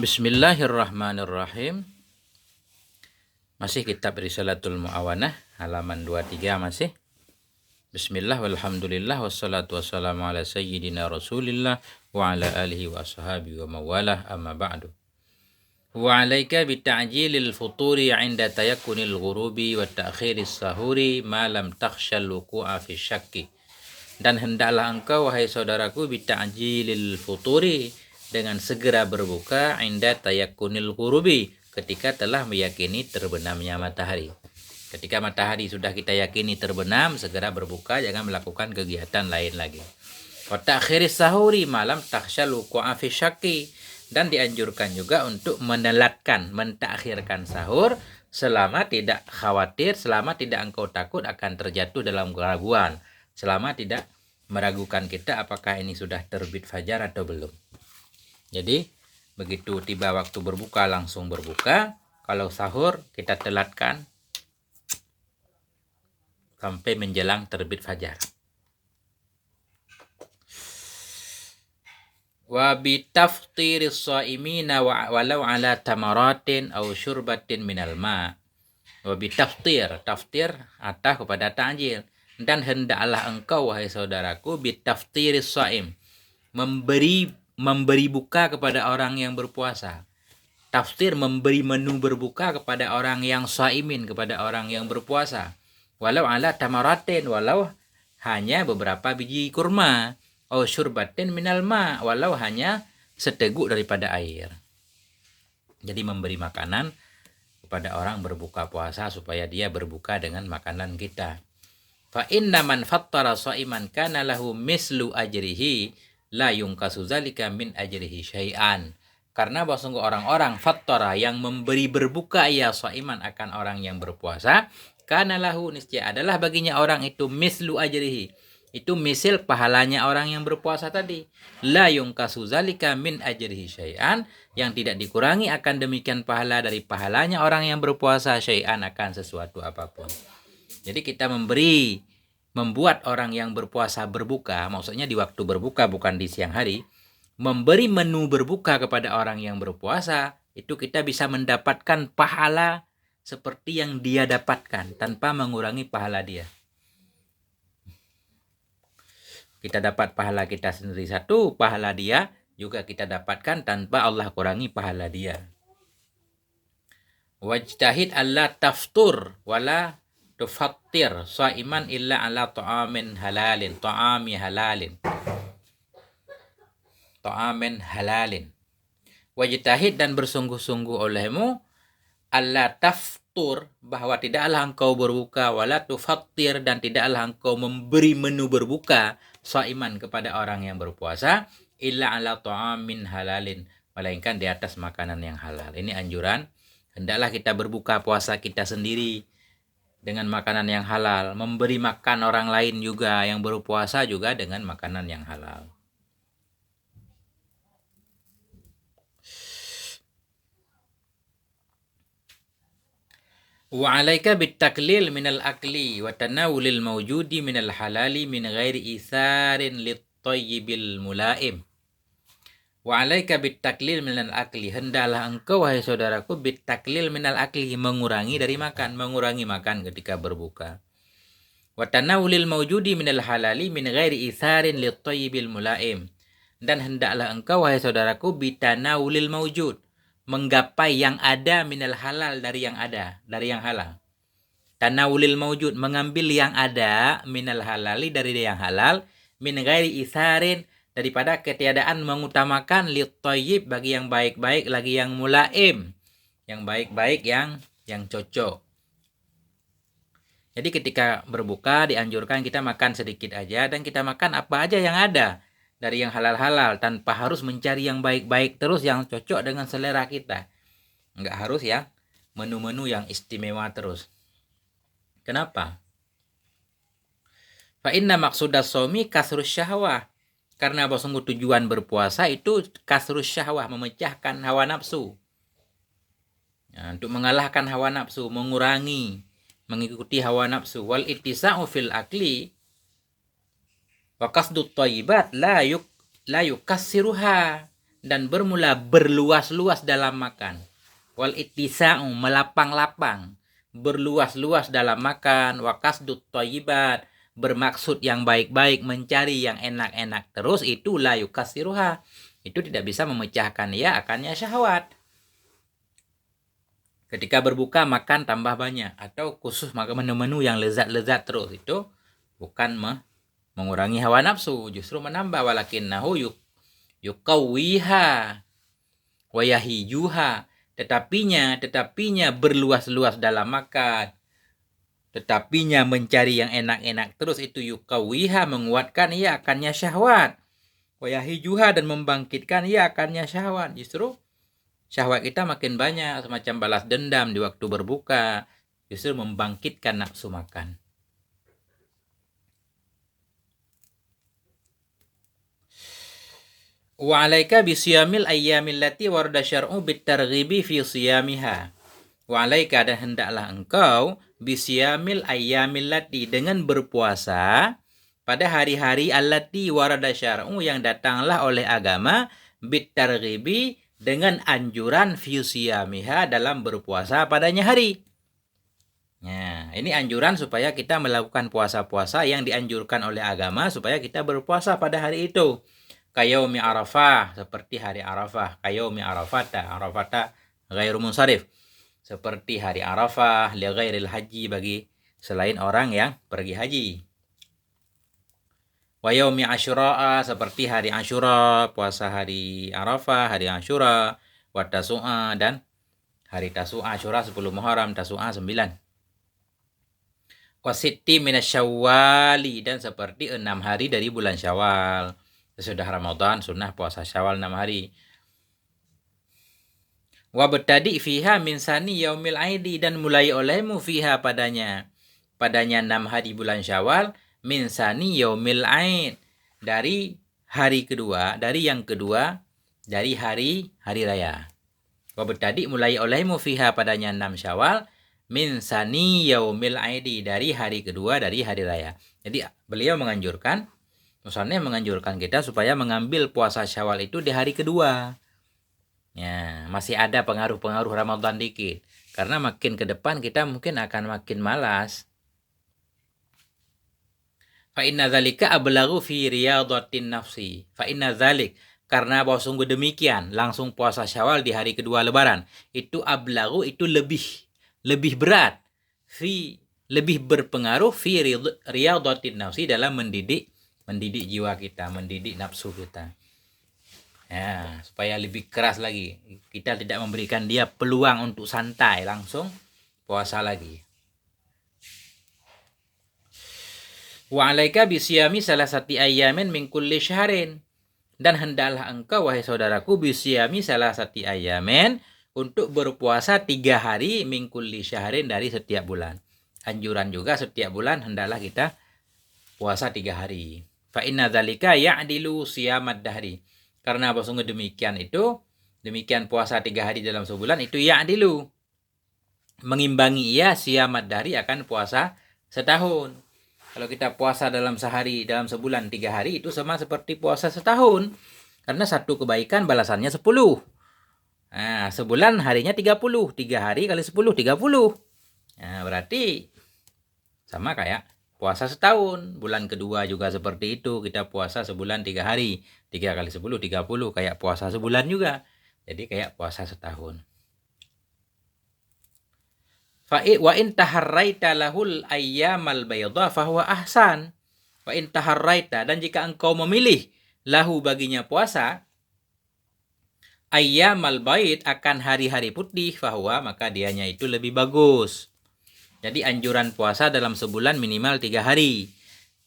Bismillahirrahmanirrahim. Masih kitab Risalatul Mu'awanah halaman 23 masih. Bismillah walhamdulillah wassalatu wassalamu ala sayyidina Rasulillah wa ala alihi wa ashabihi wa mawalah amma ba'du. Wa alaika bita'jilil futuri 'inda tayakkunil ghurubi wa ta'khiris sahuri ma lam takhshal wuqu'a fi syakki. Dan hendaklah engkau wahai saudaraku bita'jilil futuri dengan segera berbuka 'inda tayakkunil ghurubi ketika telah meyakini terbenamnya matahari. Ketika matahari sudah kita yakini terbenam, segera berbuka, jangan melakukan kegiatan lain lagi. Wa ta'khiris sahuri malam takhshal wuqu'a fi syakki. Dan dianjurkan juga untuk menelatkan, mentakhirkan sahur selama tidak khawatir, selama tidak engkau takut akan terjatuh dalam keraguan, selama tidak meragukan kita apakah ini sudah terbit fajar atau belum. Jadi begitu tiba waktu berbuka langsung berbuka. Kalau sahur kita telatkan sampai menjelang terbit fajar. Wa bitaftiris shaimina walau ala tamaratin aw syurbatin minal ma. Wa bitaftir, taftir atah kepada ta'jil. Dan hendaklah engkau wahai saudaraku bitaftiris shaim, memberi buka kepada orang yang berpuasa. Taftir memberi menu berbuka kepada orang yang shaimin, kepada orang yang berpuasa. Walau ala tamaratin, walau hanya beberapa biji kurma. Au syurbatin minal ma, walau hanya seteguk daripada air. Jadi memberi makanan kepada orang berbuka puasa supaya dia berbuka dengan makanan kita. Fa inna man fattara shaiman kana lahu mislu ajrihi la yungkasu zalika min ajrihi syai'an. Karena bahwa sungguh orang-orang fattara yang memberi berbuka ya shaiman akan orang yang berpuasa, kana lahu niscaya adalah baginya orang itu mislu ajrihi. Itu misil pahalanya orang yang berpuasa tadi. La yungkasu zalika min ajrihi syai'an, yang tidak dikurangi akan demikian pahala dari pahalanya orang yang berpuasa syai'an akan sesuatu apapun. Jadi kita membuat orang yang berpuasa berbuka, maksudnya di waktu berbuka bukan di siang hari, memberi menu berbuka kepada orang yang berpuasa, itu kita bisa mendapatkan pahala seperti yang dia dapatkan tanpa mengurangi pahala dia. Kita dapat pahala kita sendiri satu, pahala dia juga kita dapatkan tanpa Allah kurangi pahala dia. Wajtahid alla taftur wala tufattir shaiman illa ala ta'amin halalin, ta'ami halalin. Ta'amin halalin. Wajtahid dan bersungguh-sungguh olehmu alla taftur, bahwa tidaklah engkau berbuka, wala tufattir dan tidaklah engkau memberi menu berbuka shaiman kepada orang yang berpuasa illa ala ta'amin halalin, melainkan di atas makanan yang halal. Ini anjuran, hendaklah kita berbuka puasa kita sendiri dengan makanan yang halal, memberi makan orang lain juga yang berpuasa juga dengan makanan yang halal. Wa 'alaika bitaklil minal akli wa tanawulil mawjudi minal halali min ghairi isarin lit-thayyibil mulaim. Wa 'alaika bitaklil minal akli, hendaklah engkau wahai saudaraku bitaklil minal akli, mengurangi dari makan, mengurangi makan ketika berbuka. Wa tanawulil mawjudi minal halali min ghairi isarin lit-thayyibil mulaim. Dan hendaklah engkau wahai saudaraku bitanawulil mawjud, menggapai yang ada minal halal, dari yang ada, dari yang halal. Tanawulil mawjud, mengambil yang ada minal halali, dari yang halal, min ghairi isarin, daripada ketiadaan mengutamakan lit-thayyib, bagi yang baik-baik, lagi yang mulaim, yang baik-baik, yang cocok. Jadi ketika berbuka dianjurkan kita makan sedikit aja, dan kita makan apa aja yang ada dari yang halal-halal, tanpa harus mencari yang baik-baik terus, yang cocok dengan selera kita. Enggak harus yang menu-menu yang istimewa terus. Kenapa? Fa inna maqsudas shaumi kasrus syahwah. Karena bahwa sungguh tujuan berpuasa itu kasrus syahwah, memecahkan hawa nafsu. Nah, untuk mengalahkan hawa nafsu, mengurangi, mengikuti hawa nafsu. Wal ittisa'u fil akli wa qasdut thayyibat la yukassiruha. dan bermula berluas-luas dalam makan. Wal ittisa'u melapang-lapang, berluas-luas dalam makan. Wa qasdut thayyibat bermaksud yang baik-baik, mencari yang enak-enak terus, itu la yukassiruha, itu tidak bisa memecahkan ya akannya syahwat. Ketika berbuka makan tambah banyak atau khusus makan menu-menu yang lezat-lezat terus, itu bukan mengurangi hawa nafsu, justru menambah. Walakinnahu yukawwiha wa yahijuha, tetapinya berluas-luas dalam makan, tetapinya mencari yang enak-enak terus, itu yukawiha menguatkan ia akannya syahwat, wayahijuha dan membangkitkan ia akannya syahwat. Justru syahwat kita makin banyak, semacam balas dendam di waktu berbuka, justru membangkitkan nafsu makan. Wa alaika bisiyamil ayyamil lati warda syar'u bitarghibi fi siyamiha. Wa alaika, dan hendaklah engkau bisyamil ayyamil lati dengan berpuasa pada hari-hari allati warada syar'u yang datanglah oleh agama, bitarghibi dengan anjuran fi siyamiha dalam berpuasa padanya hari. Nah, ini anjuran supaya kita melakukan puasa-puasa yang dianjurkan oleh agama supaya kita berpuasa pada hari itu. Kayaumi Arafah, seperti hari Arafah. Kayaumi Arafata ghairu munsharif, seperti hari Arafah, li ghairil haji, bagi selain orang yang pergi haji. Wa yaumi Asyura, seperti hari Asyura, puasa hari Arafah, hari Asyura. Wa Tasu'a, dan hari Tasu'a, Asyura 10 Muharram, Tasu'a 9. Wa sitti minasyawwali, dan seperti 6 hari dari bulan Syawal. Sesudah Ramadan sunnah puasa Syawal 6 hari. Wa bertadi fiha min sani yaumil aidi, dan mulai olehmu fiha padanya 6 hari bulan Syawal, min sani yaumil aid, dari hari kedua, dari yang kedua dari hari raya. Wa bertadi mulai olehmu fiha padanya 6 Syawal, min sani yaumil aidi, dari hari kedua dari hari raya. Jadi beliau menganjurkan, musannif menganjurkan kita supaya mengambil puasa Syawal itu di hari kedua. Ya, masih ada pengaruh-pengaruh Ramadan dikit. Karena makin ke depan kita mungkin akan makin malas. Fa inna dzalika ablaghu fi riyadatin nafsi. Fa inna dzalik, karena bahwa sungguh demikian, langsung puasa Syawal di hari kedua Lebaran, itu ablaghu, itu lebih berat, lebih berpengaruh fi riyadatin nafsi, dalam mendidik jiwa kita, mendidik nafsu kita. Ya, supaya lebih keras lagi. Kita tidak memberikan dia peluang untuk santai, langsung puasa lagi. Wa alaika bisiyami salasati ayyamin min kulli syahrin, dan hendaklah engkau wahai saudaraku bisiyami salasati ayyamin, untuk berpuasa 3 hari min kulli syahrin, dari setiap bulan. Anjuran juga setiap bulan hendaklah kita puasa 3 hari. Fa inna dzalika ya'dilu siyamad dahri, karena sungguh demikian puasa 3 hari dalam sebulan itu ya'dilu, mengimbangi ia siyamad dahri, akan puasa setahun. Kalau kita puasa dalam sehari, dalam sebulan 3 hari, itu sama seperti puasa setahun. Karena satu kebaikan balasannya 10. Nah, sebulan harinya 30. 3 hari kali 10, 30. Nah, berarti sama kayak puasa setahun. Bulan kedua juga seperti itu. Kita puasa sebulan 3 hari. 3 kali 10, 30. Kayak puasa sebulan juga. Jadi kayak puasa setahun. Wa in taharraita lahul ayyamal bayda fahuwa ahsan. Wa in taharraita, dan jika engkau memilih lahu baginya puasa, ayyamal bayd, akan hari-hari putih, fahuwa, maka dianya itu lebih bagus. Jadi anjuran puasa dalam sebulan minimal 3 hari.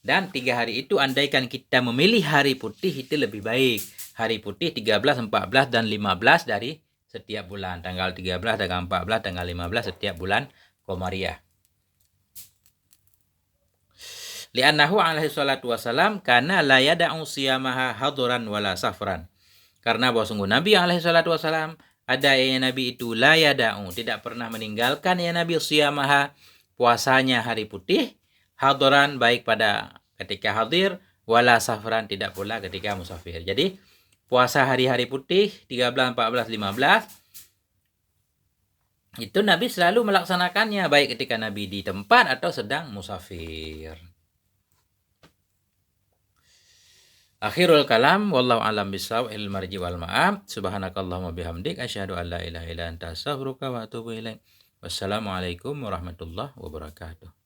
Dan 3 hari itu andaikan kita memilih hari putih, itu lebih baik. Hari putih 13, 14, dan 15 dari setiap bulan. Tanggal 13, tanggal 14, tanggal 15 setiap bulan Komariah. Li'annahu alaihi salatu wassalam kana la yada'u siyamaha hadran wala safran. Karena bahwa sungguh Nabi alaihi salatu wassalam, ada ya Nabi itu la yada'u, tidak pernah meninggalkan ya Nabi siyamaha, puasanya hari putih, hadran, baik pada ketika hadir, wala safran, tidak pula ketika musafir. Jadi puasa hari-hari putih 13, 14, 15 itu Nabi selalu melaksanakannya baik ketika Nabi di tempat atau sedang musafir. Akhirul kalam wallahu alam bisawab il marji wal ma'ab subhanakallahumma bihamdik asyhadu an la ilaha illa anta astaghfiruka wa atubu ilaik. Wassalamualaikum warahmatullahi wabarakatuh.